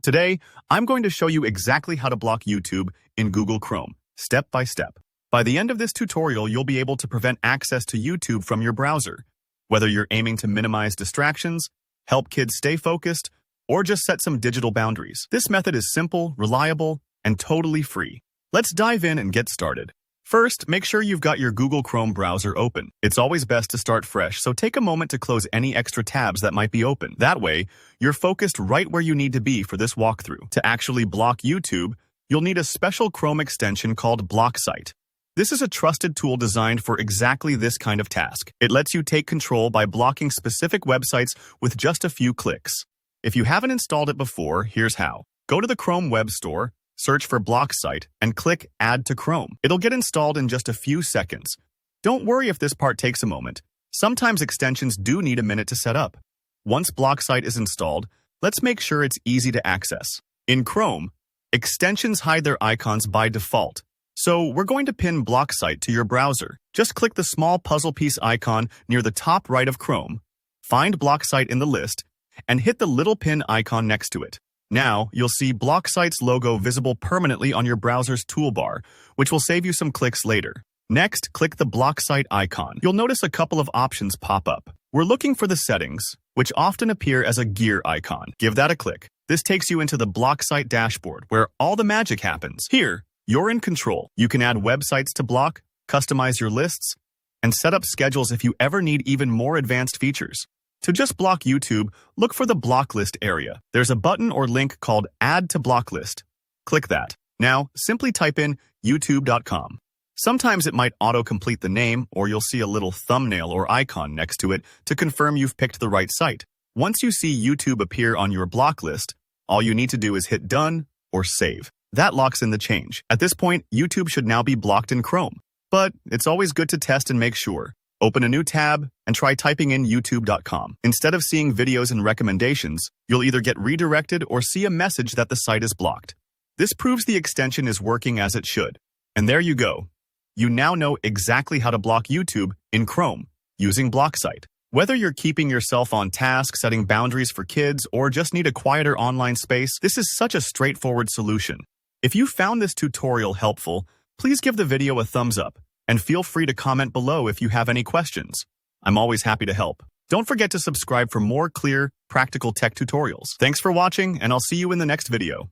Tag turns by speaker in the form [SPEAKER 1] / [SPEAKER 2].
[SPEAKER 1] Today, I'm going to show you exactly how to block YouTube in Google Chrome, step by step. By the end of this tutorial, you'll be able to prevent access to YouTube from your browser. Whether you're aiming to minimize distractions, help kids stay focused, or just set some digital boundaries. This method is simple, reliable, and totally free. Let's dive in and get started. First, make sure you've got your Google Chrome browser open. It's always best to start fresh, so take a moment to close any extra tabs that might be open. That way, you're focused right where you need to be for this walkthrough. To actually block YouTube, you'll need a special Chrome extension called BlockSite. This is a trusted tool designed for exactly this kind of task. It lets you take control by blocking specific websites with just a few clicks. If you haven't installed it before, here's how. Go to the Chrome Web Store, search for BlockSite, and click Add to Chrome. It'll get installed in just a few seconds. Don't worry if this part takes a moment. Sometimes extensions do need a minute to set up. Once BlockSite is installed, let's make sure it's easy to access. In Chrome, extensions hide their icons by default. So we're going to pin BlockSite to your browser. Just click the small puzzle piece icon near the top right of Chrome, find BlockSite in the list, and hit the little pin icon next to it. Now, you'll see BlockSite's logo visible permanently on your browser's toolbar, which will save you some clicks later. Next, click the BlockSite icon. You'll notice a couple of options pop up. We're looking for the settings, which often appear as a gear icon. Give that a click. This takes you into the BlockSite dashboard, where all the magic happens. Here, you're in control. You can add websites to block, customize your lists, and set up schedules if you ever need even more advanced features. To just block YouTube, look for the block list area. There's a button or link called Add to Block List. Click that. Now, simply type in youtube.com. Sometimes it might auto-complete the name, or you'll see a little thumbnail or icon next to it to confirm you've picked the right site. Once you see YouTube appear on your block list, all you need to do is hit Done or Save. That locks in the change. At this point, YouTube should now be blocked in Chrome. But it's always good to test and make sure. Open a new tab and try typing in youtube.com. Instead of seeing videos and recommendations, you'll either get redirected or see a message that the site is blocked. This proves the extension is working as it should. And there you go. You now know exactly how to block YouTube in Chrome using BlockSite. Whether you're keeping yourself on task, setting boundaries for kids, or just need a quieter online space, this is such a straightforward solution. If you found this tutorial helpful, please give the video a thumbs up. And feel free to comment below if you have any questions. I'm always happy to help. Don't forget to subscribe for more clear, practical tech tutorials. Thanks for watching, and I'll see you in the next video.